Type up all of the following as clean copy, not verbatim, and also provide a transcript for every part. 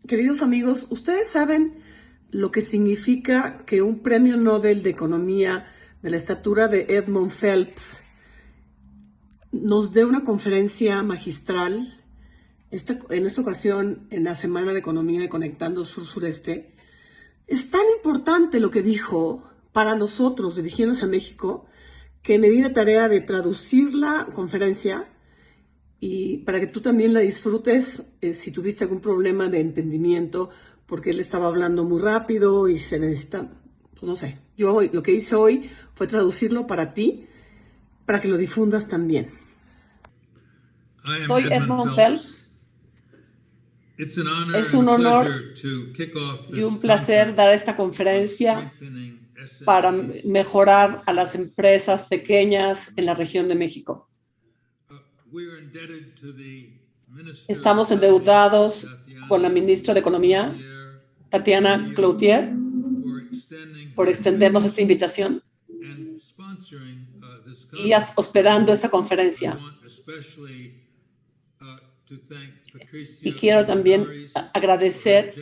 Queridos amigos, ¿ustedes saben lo que significa que un premio Nobel de Economía de la estatura de Edmund Phelps nos dé una conferencia magistral? En esta ocasión, en la Semana de Economía de Conectando Sur-Sureste, es tan importante lo que dijo para nosotros, dirigiéndose a México, que me di la tarea de traducir la conferencia y para que tú también la disfrutes si tuviste algún problema de entendimiento, porque él estaba hablando muy rápido y se necesita, pues no sé, yo lo que hice hoy fue traducirlo para ti, para que lo difundas también. Soy Edmund Phelps. Es un honor y un placer dar esta conferencia para mejorar a las empresas pequeñas en la región de México. Estamos endeudados con la ministra de Economía, Tatiana Cloutier, por extendernos esta invitación y hospedando esta conferencia. Y quiero también agradecer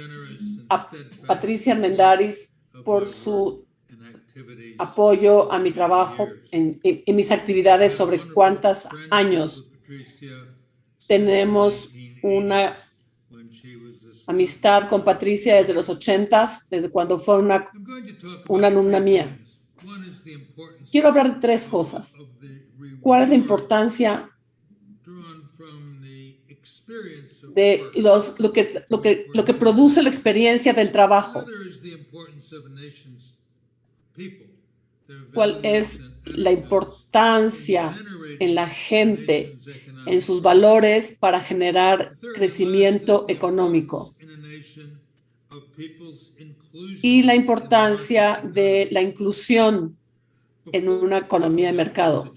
a Patricia Armendáriz por su apoyo a mi trabajo en mis actividades sobre cuántos años. Tenemos una amistad con Patricia desde los 80s, desde cuando fue una alumna mía. Quiero hablar de tres cosas. ¿Cuál es la importancia de lo que produce la experiencia del trabajo? ¿Cuál es la importancia en la gente, en sus valores para generar crecimiento económico? Y la importancia de la inclusión en una economía de mercado.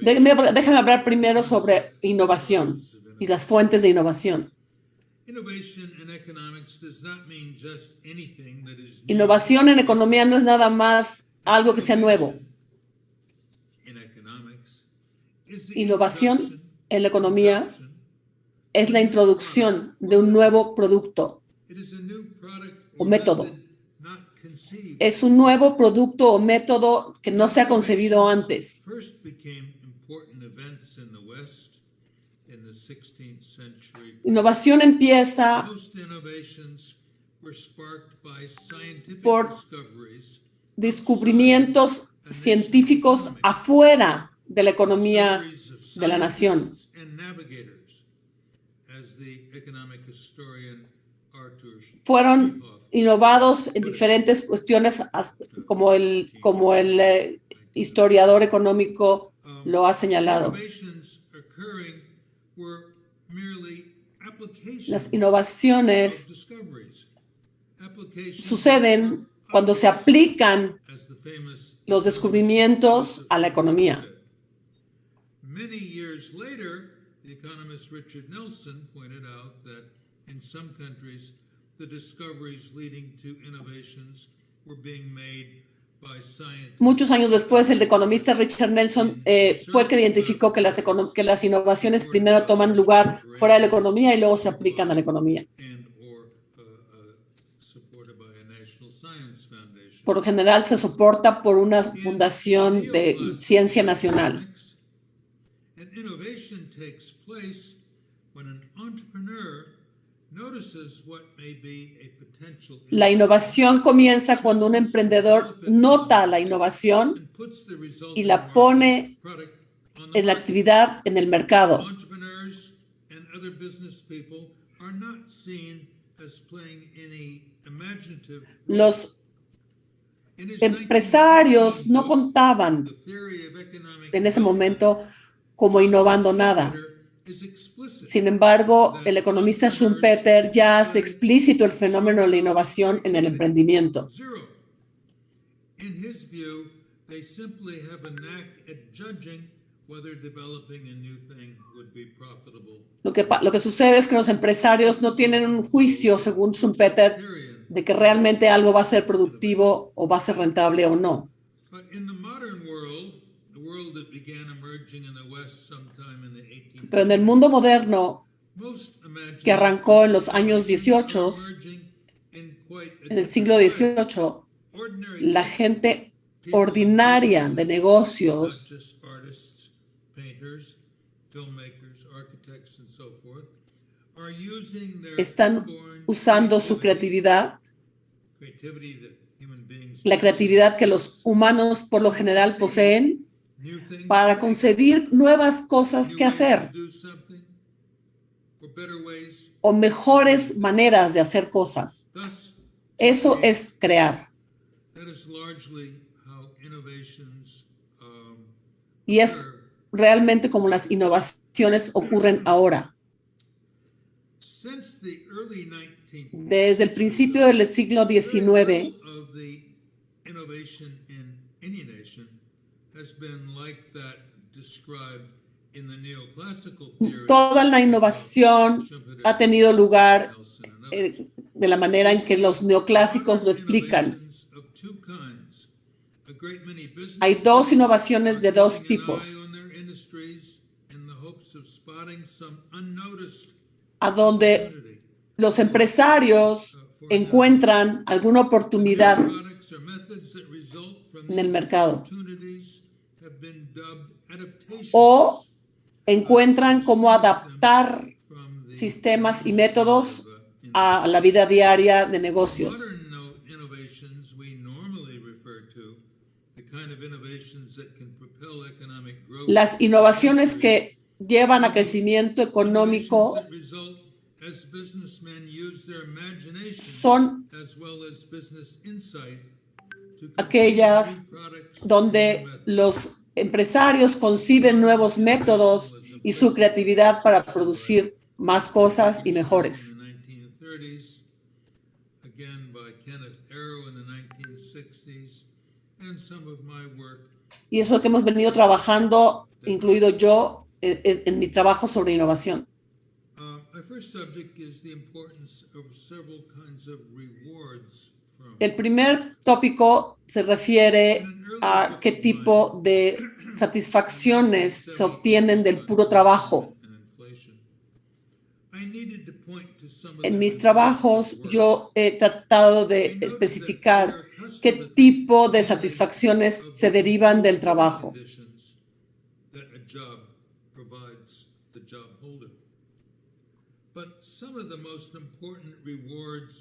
Déjame hablar primero sobre innovación y las fuentes de innovación. Innovación en economía no es nada más algo que sea nuevo. Innovación en la economía es la introducción de un nuevo producto o método. Es un nuevo producto o método que no se ha concebido antes. Innovación empieza por descubrimientos científicos afuera de la economía de la nación. Fueron innovados en diferentes cuestiones, como el historiador económico lo ha señalado. Las innovaciones suceden cuando se aplican los descubrimientos a la economía. Many years later, the economist Richard Nelson pointed out that in some countries, the discoveries leading to innovations were being made by scientists. Muchos años después, el economista Richard Nelson fue el que identificó que las innovaciones primero toman lugar fuera de la economía y luego se aplican a la economía. Por lo general se soporta por una fundación de ciencia nacional. Innovation takes place when an entrepreneur notices what may be a potential. La innovación comienza cuando un emprendedor nota la innovación y la pone en la actividad en el mercado. Entrepreneurs and other business people are not seen as playing any imaginative role. Los empresarios no contaban en ese momento como innovando nada. Sin embargo, el economista Schumpeter ya hace explícito el fenómeno de la innovación en el emprendimiento. Lo que sucede es que los empresarios no tienen un juicio, según Schumpeter, de que realmente algo va a ser productivo o va a ser rentable o no. Pero en el mundo moderno, que arrancó en los años 18, en el siglo XVIII, la gente ordinaria de negocios están usando su creatividad, la creatividad que los humanos por lo general poseen, para concebir nuevas cosas que hacer o mejores maneras de hacer cosas. Eso es crear. Y es realmente como las innovaciones ocurren ahora. Desde el principio del siglo XIX, toda la innovación ha tenido lugar de la manera en que los neoclásicos lo explican. Hay dos innovaciones de dos tipos, a donde los empresarios encuentran alguna oportunidad en el mercado o encuentran cómo adaptar sistemas y métodos a la vida diaria de negocios. Las innovaciones que llevan a crecimiento económico son aquellas donde los empresarios conciben nuevos métodos y su creatividad para producir más cosas y mejores. Y eso que hemos venido trabajando, incluido yo, en mi trabajo sobre innovación. El primer tópico se refiere a qué tipo de satisfacciones se obtienen del puro trabajo. En mis trabajos yo he tratado de especificar qué tipo de satisfacciones se derivan del trabajo.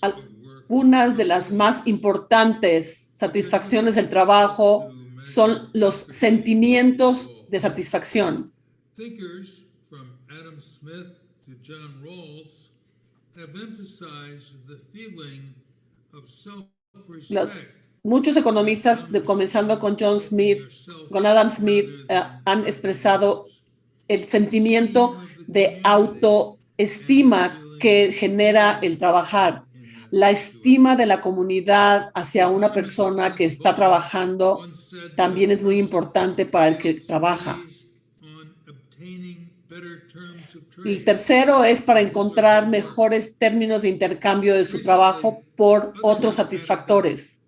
Algunas de las más importantes satisfacciones del trabajo son los sentimientos de satisfacción. Muchos economistas, comenzando con John Smith, con Adam Smith, han expresado el sentimiento de autoestima que genera el trabajar. La estima de la comunidad hacia una persona que está trabajando también es muy importante para el que trabaja. El tercero es para encontrar mejores términos de intercambio de su trabajo por otros satisfactores.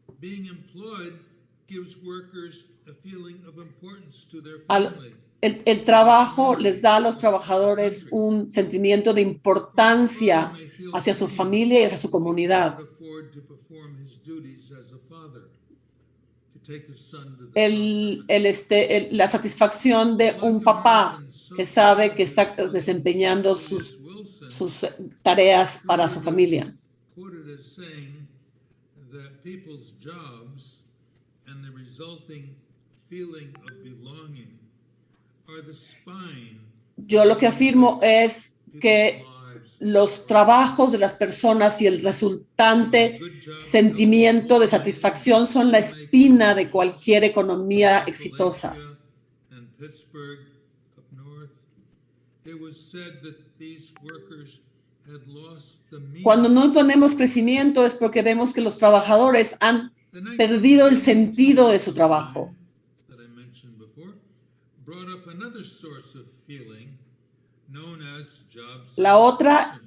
El trabajo les da a los trabajadores un sentimiento de importancia hacia su familia y hacia su comunidad. La satisfacción de un papá que sabe que está desempeñando sus tareas para su familia. Yo lo que afirmo es que los trabajos de las personas y el resultante sentimiento de satisfacción son la espina de cualquier economía exitosa. Cuando no tenemos crecimiento es porque vemos que los trabajadores han perdido el sentido de su trabajo. La otra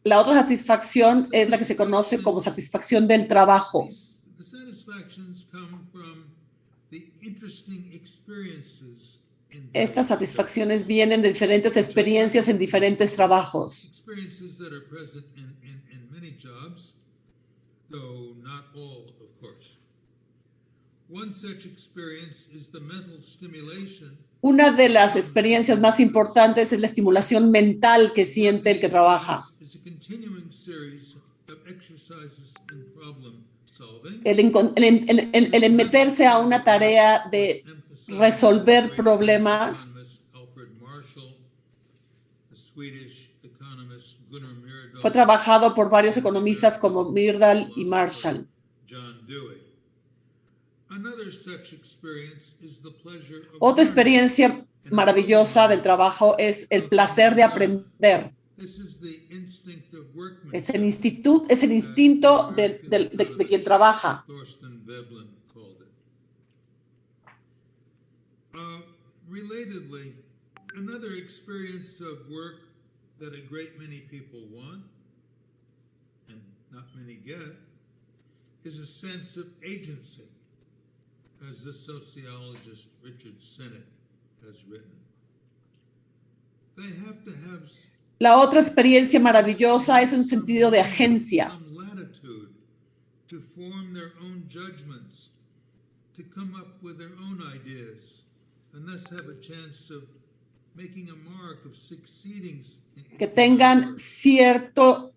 satisfacción es la que se conoce como satisfacción del trabajo. in Estas various satisfacciones vienen de diferentes experiencias en diferentes trabajos. experiences that are present in many jobs, though not all, of course. One such experience is the mental stimulation. Una de las experiencias más importantes es la estimulación mental que siente el que trabaja. Is a continuing series of exercises in problem solving. El meterse a una tarea de resolver problemas. Alfred Marshall, the Swedish economist Gunnar Myrdal, Fue trabajado por varios economistas como Myrdal y Marshall. John Dewey. Another such experience is the pleasure of Otra learning. experiencia maravillosa del trabajo es el placer de aprender. This is the instinct of workmanship. Es el instinto de quien trabaja. Thorsten Veblen called it. Relatedly, another experience of work that a great many people want, and not many get, is a sense of agency, as the sociologist Richard Sennett has written. They have to have La otra experiencia maravillosa es un sentido de agencia. some latitude to form their own judgments, to come up with their own ideas, and thus have a chance of making a mark of succeeding. Que tengan cierto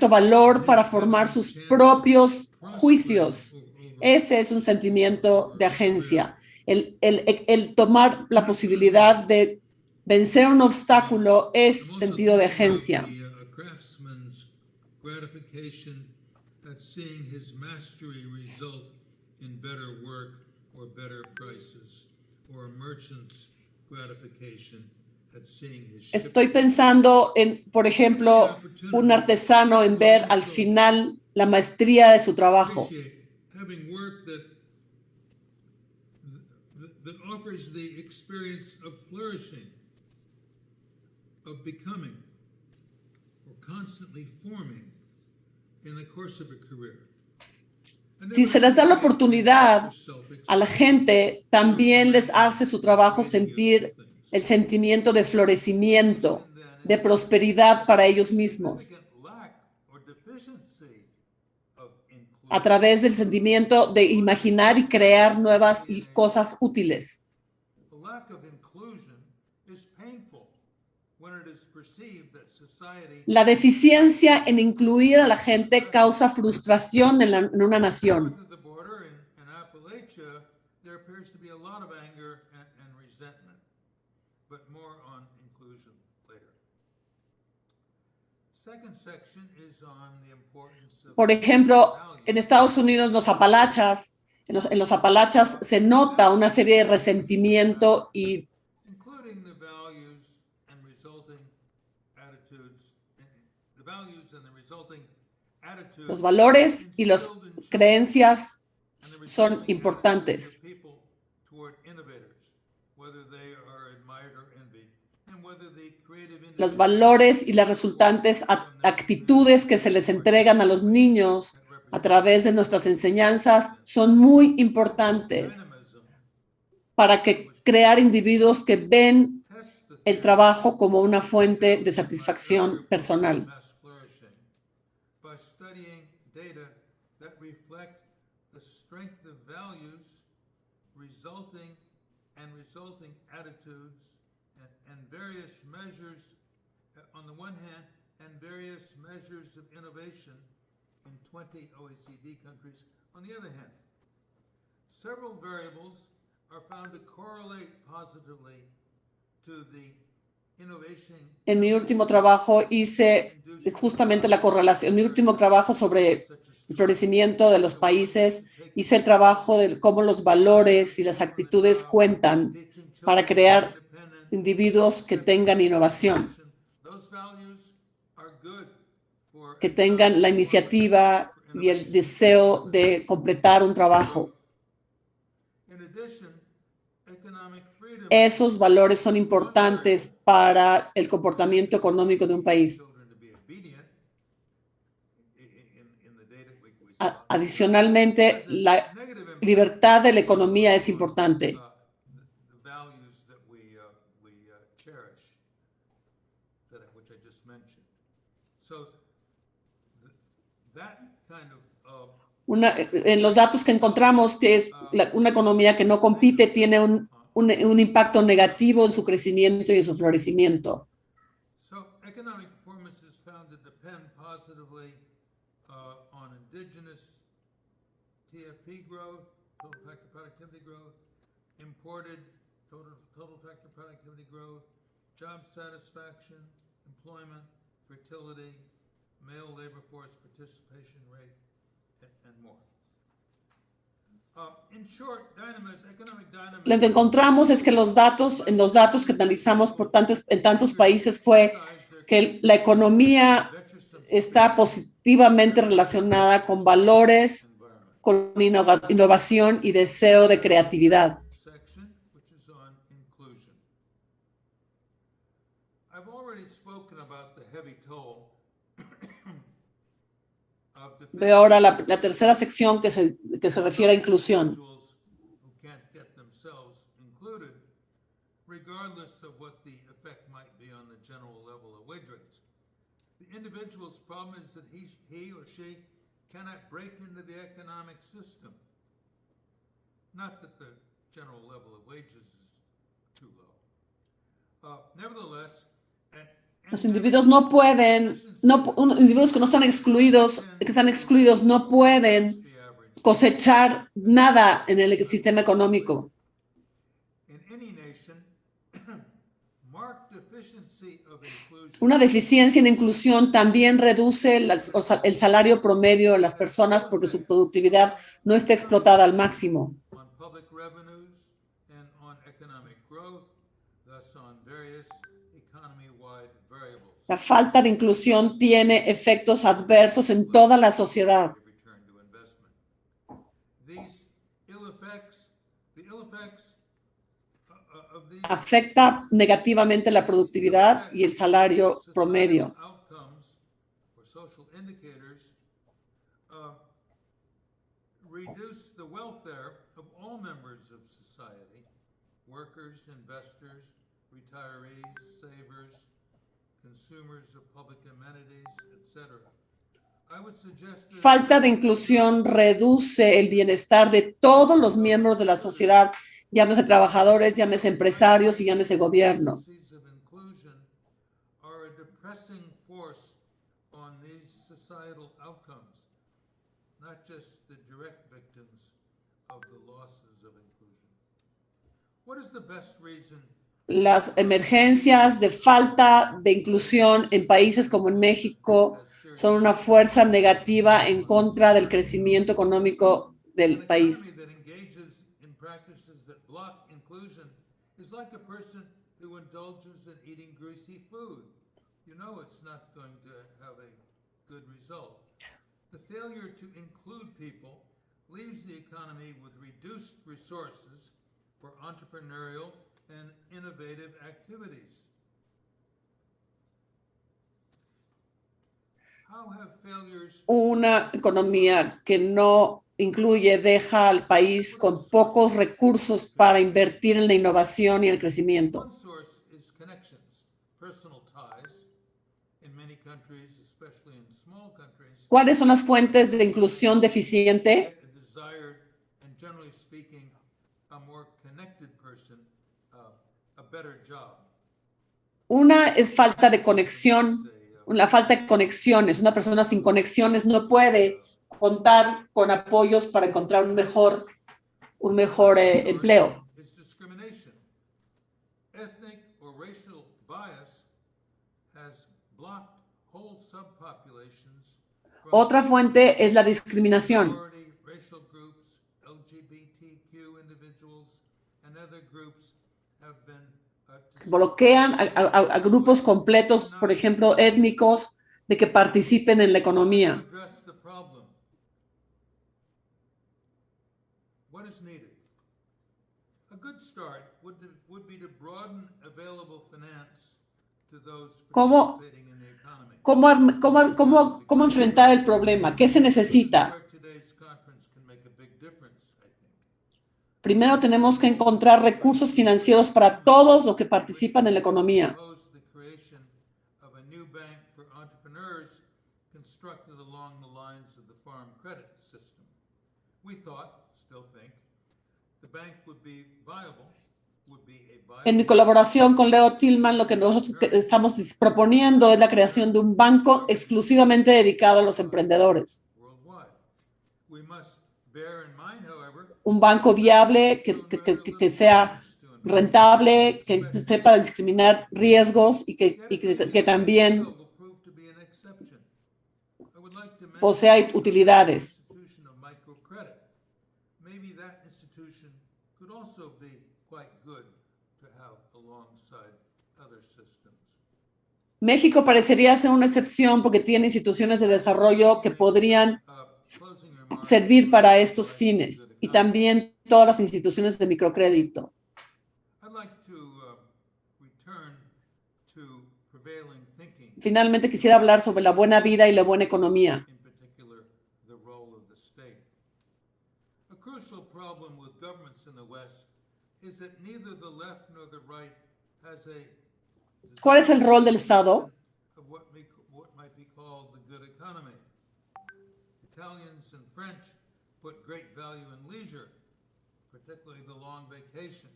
valor para formar sus propios juicios. Ese es un sentimiento de agencia. El tomar la posibilidad de vencer un obstáculo es sentido de agencia. A craftsman's gratification at seeing his mastery result in better work or better prices, or a merchant's gratification at seeing his Estoy pensando en, por ejemplo, un artesano en ver al final la maestría de su trabajo. having work that offers the experience of flourishing, of becoming, or constantly forming in the course of a career. Si se les da la oportunidad a la gente, también les hace su trabajo sentir el sentimiento de florecimiento, de prosperidad para ellos mismos, a través del sentimiento de imaginar y crear nuevas cosas útiles. La deficiencia en incluir a la gente causa frustración en una nación. Por ejemplo, en Estados Unidos, en los Apalachas se nota una serie de resentimiento y los valores y las creencias son importantes. Los valores y las resultantes actitudes que se les entregan a los niños a través de nuestras enseñanzas son muy importantes para crear individuos que ven el trabajo como una fuente de satisfacción personal. Various measures on the one hand and various measures of innovation in 20 OECD countries on the other hand. Several variables are found to correlate positively to the innovation. En mi último trabajo hice justamente la correlación, en mi último trabajo sobre el florecimiento de los países, hice el trabajo de cómo los valores y las actitudes cuentan para crear individuos que tengan innovación, que tengan la iniciativa y el deseo de completar un trabajo. Esos valores son importantes para el comportamiento económico de un país. Adicionalmente, la libertad de la economía es importante. So that kind of En los datos que encontramos, que es una economía que no compite, tiene un impacto negativo en su crecimiento y en su florecimiento. so economic performance is found to depend positively on indigenous TFP growth, total factor productivity growth, imported total factor productivity growth, job satisfaction, employment, fertility, male labor force participation rate, and more. In short, economic dynamism. Lo que encontramos es que en los datos que analizamos en tantos países fue que la economía está positivamente relacionada con valores, con innovación y deseo de creatividad. Section, which is on inclusion. I've already spoken about the heavy toll of Veo ahora la tercera sección que se refiere a inclusión. who can't get themselves included, regardless of what the effect might be on the general level of wage rates. The individual's problem is that he or she cannot break into the economic system. Not that the general level of wages is too low. Nevertheless, Los individuos no pueden, individuos que están excluidos, no pueden cosechar nada en el sistema económico. in any nation, marked deficiency of inclusion Una deficiencia en inclusión también reduce el salario promedio de las personas porque su productividad no está explotada al máximo. on public revenues and on economic growth, thus on various economy-wide variables. La falta de inclusión tiene efectos adversos en toda la sociedad. Return to investment. These ill effects, the ill effects of these Afecta negativamente la productividad y el salario promedio. outcomes or social indicators reduce the welfare of all members of society, workers, investors, retirees, savers, consumers of public amenities, etc. I would suggest that Falta de inclusión reduce el bienestar de todos los miembros de la sociedad, llámese trabajadores, llámese empresarios y llámese gobierno. policies of inclusion are a depressing force on these societal outcomes, not just the direct victims of the losses of inclusion. What is the best reason? Las emergencias de falta de inclusión en países como en México son una fuerza negativa en contra del crecimiento económico del país. An economy that engages in practices that block inclusion is like a person who indulges in eating greasy food. You know it's not going to have a good result. The failure to include people leaves the economy with reduced resources for entrepreneurial and innovative activities. How have failures Una economía que no incluye deja al país con pocos recursos para invertir en la innovación y el crecimiento. One source is connections, personal ties. In many countries, especially in small countries, ¿Cuáles son las fuentes de inclusión deficiente? a desired and generally speaking, a more connected person, a better job. Una es falta de conexión, la falta de conexiones. Una persona sin conexiones no puede contar con apoyos para encontrar un mejor empleo. Is discrimination. Ethnic or racial bias has blocked whole subpopulations from Otra fuente es la discriminación. minority racial groups, LGBTQ individuals, and other groups have been Bloquean a grupos completos, por ejemplo, étnicos, de que participen en la economía. address the problem. What is needed? A good start would be to broaden available finance to those ¿Cómo- participating in the economy. ¿Cómo enfrentar el problema? ¿Qué se necesita? Where today's conference can make a big difference, I think. Primero tenemos que encontrar recursos financieros para todos los que participan en la economía. Propose the creation of a new bank for entrepreneurs yours constructed along the lines of the Farm Credit System. We thought, still think, the bank would be viable, would be a En mi viable colaboración con Leo Tillman, lo que nosotros estamos proponiendo es la creación de un banco exclusivamente dedicado a los emprendedores. worldwide. We must bear in mind, however, Un banco viable que sea rentable, que sepa discriminar riesgos y que también will prove to be an exception. I would like to mention posea utilidades. the institution of microcredit. Maybe that institution could also be quite good to have alongside other systems. México parecería ser una excepción porque tiene instituciones de desarrollo que podrían Closing remarks. servir para estos fines y también todas las instituciones de microcrédito. I'd like to return to prevailing thinking, Finalmente quisiera hablar sobre la buena vida y la buena economía. in particular, the role of the state. A crucial problem with governments in the West is that neither the left nor the right has a ¿Cuál es el rol del Estado? of what might be called the good economy. Italians and French put great value in leisure, particularly the long vacation.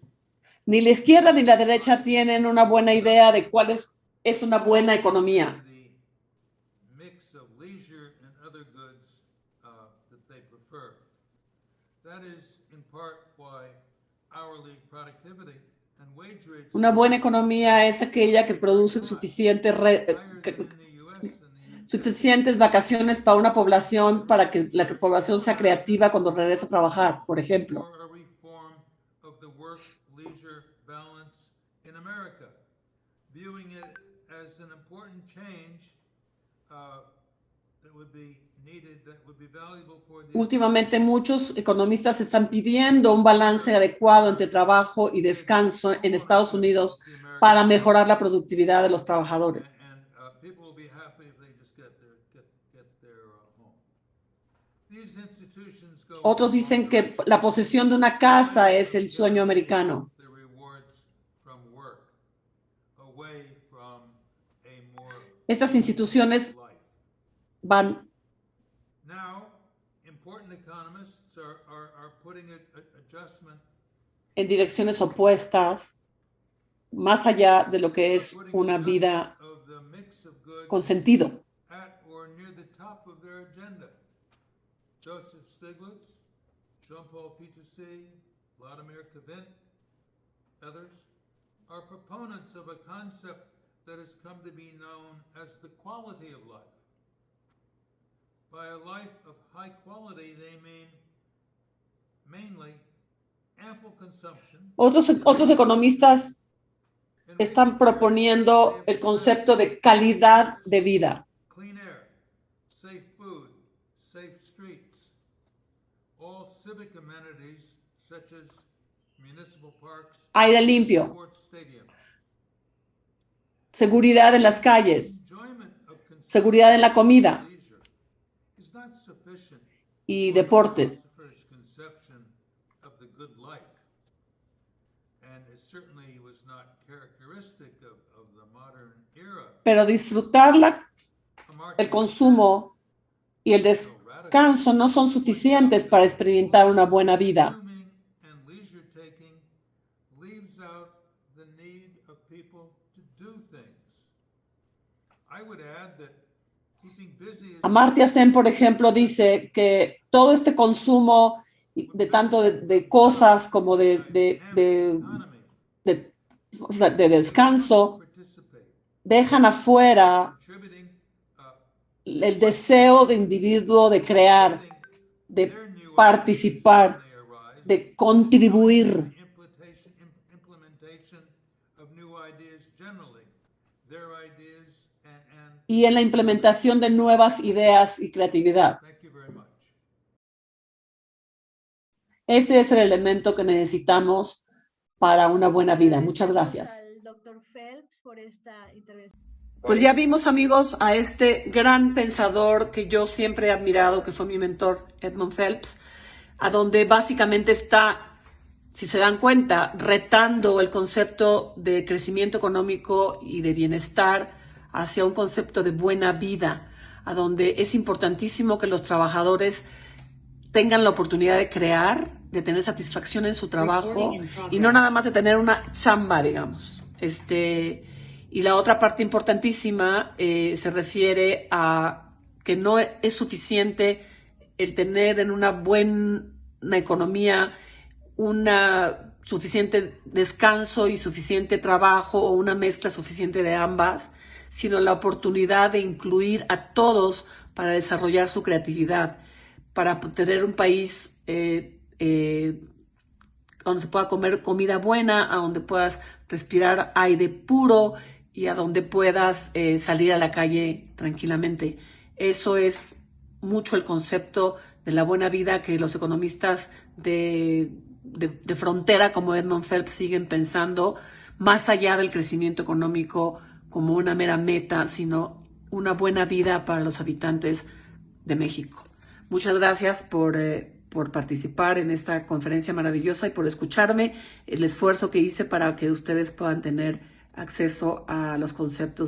Ni la izquierda ni la derecha tienen una buena idea de cuál es una buena economía. The mix of leisure and other goods that they prefer. That is in part why hourly productivity and wage rates Una buena economía es aquella que produce suficientes vacaciones para una población, para que la población sea creativa cuando regresa a trabajar, por ejemplo. or a reform of the work-leisure balance in America, viewing it as an important change that would be needed, that would be valuable for the Últimamente muchos economistas están pidiendo un balance adecuado entre trabajo y descanso en Estados Unidos para mejorar la productividad de los trabajadores. and people will be happy if they just get their home. These institutions go Otros dicen que la posesión de una casa es el sueño americano. the rewards from work, away from a more Estas instituciones life. van Now, important economists are putting adjustment en direcciones opuestas, más allá de lo que es una vida of the mix of goods con sentido. at or near the top of their agenda. Joseph Stiglitz, Jean-Paul Fitoussi, Vladimir Kavint, others are proponents of a concept that has come to be known as the quality of life. By a life of high quality, they mean mainly ample consumption, Otros economistas están proponiendo el concepto de calidad de vida. clean air, safe food, safe streets, all civic amenities such as municipal parks, Aire limpio, sports stadiums, seguridad en las calles, enjoyment of seguridad en la comida leisure is not sufficient y for the deporte. philosopher's conception of the good life, and it certainly was not characteristic of the modern era. Pero disfrutarla, A market el consumo y el descanso no son suficientes para experimentar una buena vida. consuming and leisure taking leaves out the need of people to do things. I would add that keeping busy is Amartya Sen, por ejemplo, dice que todo este consumo de tanto de cosas como de economy. descanso Participate, dejan afuera contributing el deseo de individuo de crear, de their new participar, ideas when they arise, de contribuir. implementation of new ideas generally, their ideas and Y en la implementación de nuevas ideas y creatividad. thank you very much. Ese es el elemento que necesitamos para una buena vida. Muchas gracias. Al Dr. Phelps por esta intervención. Pues ya vimos, amigos, a este gran pensador que yo siempre he admirado, que fue mi mentor, Edmund Phelps, a donde básicamente está, si se dan cuenta, retando el concepto de crecimiento económico y de bienestar hacia un concepto de buena vida, a donde es importantísimo que los trabajadores tengan la oportunidad de crear, de tener satisfacción en su trabajo y no nada más de tener una chamba, digamos. Y la otra parte importantísima se refiere a que no es suficiente el tener en una buena economía una suficiente descanso y suficiente trabajo o una mezcla suficiente de ambas, sino la oportunidad de incluir a todos para desarrollar su creatividad, para tener un país donde se pueda comer comida buena, a donde puedas respirar aire puro y a donde puedas salir a la calle tranquilamente. Eso es mucho el concepto de la buena vida que los economistas de frontera como Edmund Phelps siguen pensando, más allá del crecimiento económico como una mera meta, sino una buena vida para los habitantes de México. Muchas gracias por participar en esta conferencia maravillosa y por escucharme, el esfuerzo que hice para que ustedes puedan tener acceso a los conceptos